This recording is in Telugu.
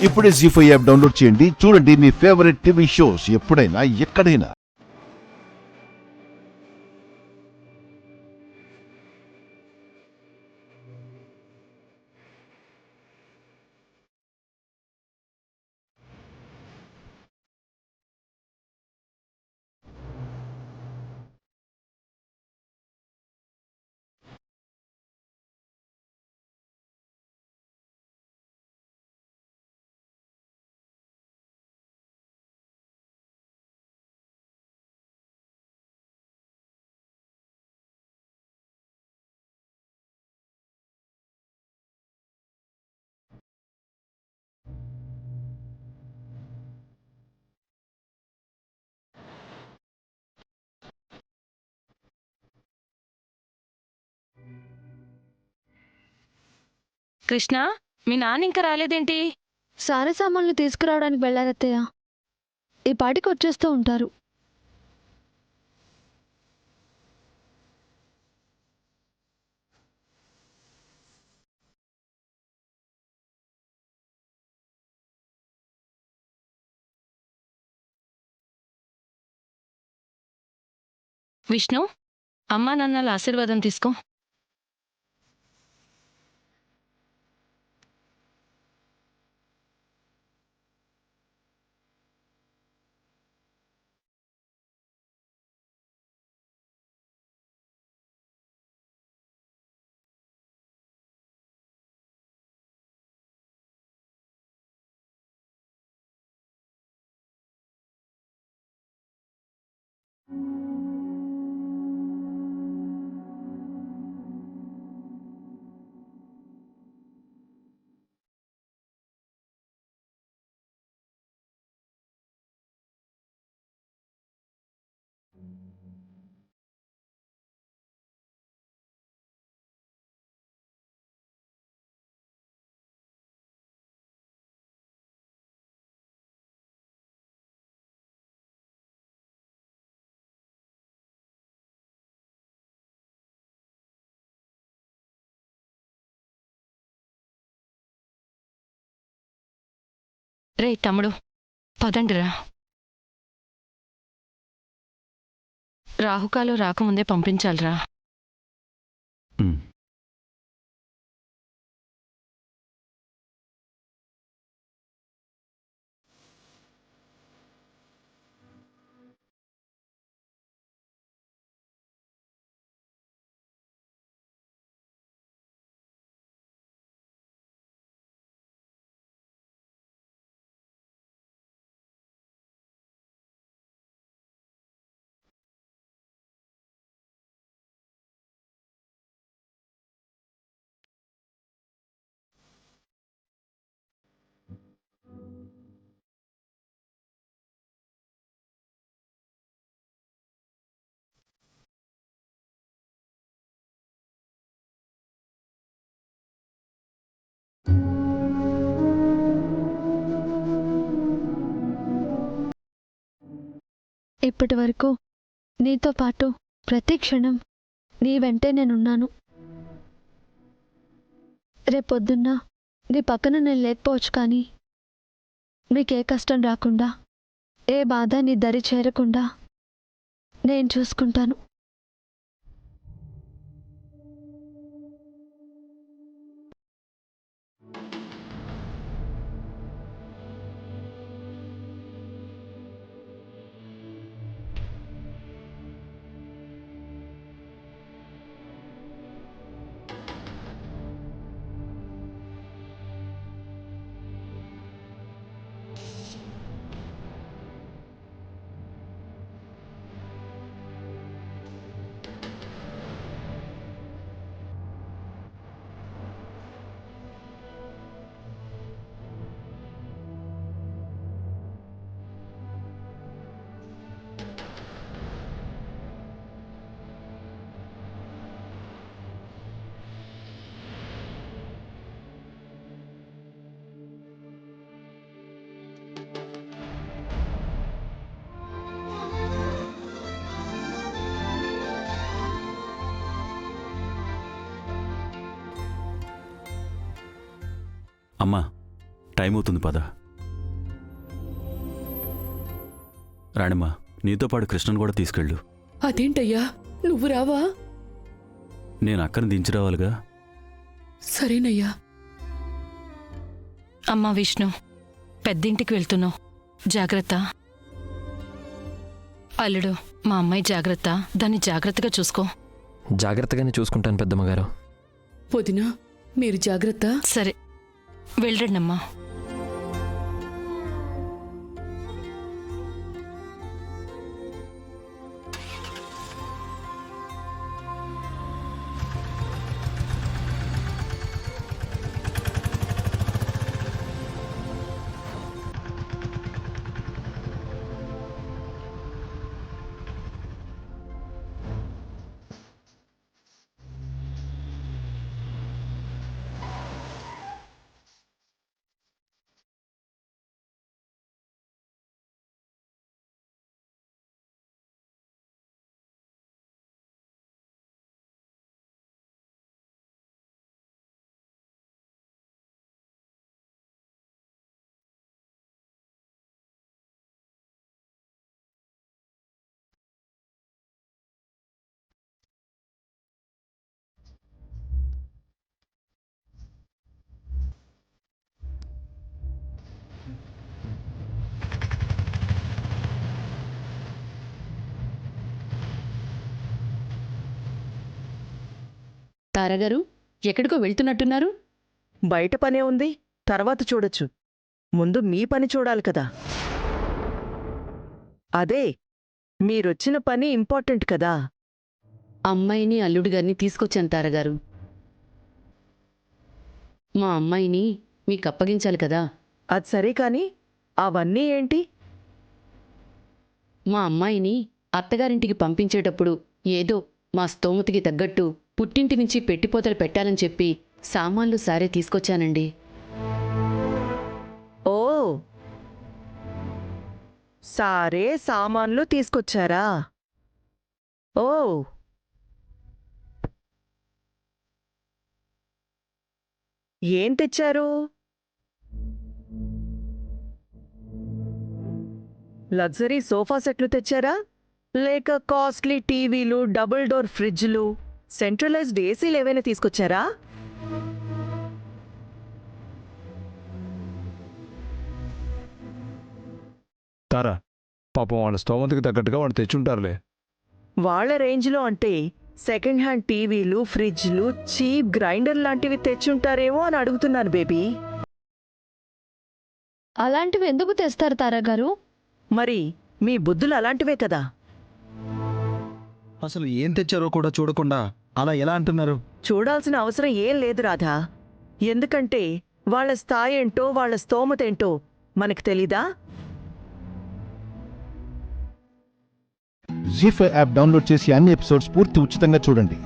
ఇప్పుడే జీ5 యాప్ డౌన్లోడ్ చేయండి. చూడండి మీ ఫేవరెట్ టీవీ షోస్ ఎప్పుడైనా ఎక్కడైనా. కృష్ణ, మీ నాన్న ఇంకా రాలేదేంటి? సారే సామాన్లు తీసుకురావడానికి వెళ్ళారత్తయ్య. ఈ పాటికి వచ్చేస్తూ ఉంటారు. విష్ణు, అమ్మా నాన్నల ఆశీర్వాదం తీసుకో. రే తమ్ముడు, పదండిరా. రాహుకాలు రాకముందే పంపించాలిరా. ఇప్పటి వరకు నీతో పాటు ప్రతి క్షణం నీ వెంటే నేనున్నాను. రేపొద్దున్న నీ పక్కన నేను లేకపోవచ్చు, కానీ నీకే కష్టం రాకుండా, ఏ బాధ నీ దరి చేరకుండా నేను చూసుకుంటాను. అమ్మా, టైం అవుతుంది పద. రాణిమ్మా, నీతో పాటు కృష్ణను కూడా తీసుకెళ్ళు. అదేంటయ్యా, నువ్వు రావా? నేను అక్కని దించి రావాలిగా. సరేనయ్యా. అమ్మా విష్ణు, పెద్దింటికి వెళ్తున్నావు, జాగ్రత్త. అల్లుడు, మా అమ్మాయి జాగ్రత్త, దాన్ని జాగ్రత్తగా చూసుకో. జాగ్రత్తగానే చూసుకుంటాను పెద్దమ్మగారు. వదినా, మీరు జాగ్రత్త. సరే, వెళ్ళండమ్మా. తారాగారు, ఎక్కడికో వెళ్తున్నట్టున్నారు? బయట పనే ఉంది, తర్వాత చూడొచ్చు. ముందు మీ పని చూడాలి కదా. అదే, మీరొచ్చిన పని ఇంపార్టెంట్ కదా. అమ్మాయిని అల్లుడు గారిని తీసుకొచ్చాను తారాగారు. మా అమ్మాయిని మీకు అప్పగించాలి కదా. అది సరే కాని అవన్నీ ఏంటి? మా అమ్మాయిని అత్తగారింటికి పంపించేటప్పుడు ఏదో మా స్తోమతికి తగ్గట్టు పుట్టింటి నుంచి పెట్టిపోతలు పెట్టాలని చెప్పి సామాన్లు సారే తీసుకొచ్చానండి. ఓ, సారే సామాన్లు తీసుకొచ్చారా? ఓ, ఏం తెచ్చారు? లగ్జరీ సోఫా సెట్లు తెచ్చారా? లేక కాస్ట్లీ టీవీలు, డబుల్ డోర్ ఫ్రిడ్జ్లు, సెంట్రలైజ్డ్ ఏసీలు ఏవైనా తీసుకొచ్చారా? తారా, పాపం వాళ్ళ స్తోమతకి తగ్గట్టుగా వాళ్ళు తెచ్చుంటారులే. వాళ్ళ రేంజ్లో అంటే సెకండ్ హ్యాండ్ టీవీలు, ఫ్రిడ్జ్లు, చీప్ గ్రైండర్ లాంటివి తెచ్చుంటారేమో అని అడుగుతున్నాను బేబీ. అలాంటివి ఎందుకు తెస్తారు తారాగారు? మరి మీ బుద్ధులు అలాంటివే కదా. అసలు ఏం తెచ్చారో కూడా చూడకుండా అలా ఎలా అంటున్నారు? చూడాల్సిన అవసరం ఏం లేదు రాధా. ఎందుకంటే వాళ్ళ స్థాయి ఏంటో, వాళ్ళ స్తోమతేంటో మనకు తెలీదా? జీ5 యాప్ డౌన్లోడ్ చేసి అన్ని ఎపిసోడ్స్ పూర్తి ఉచితంగా చూడండి.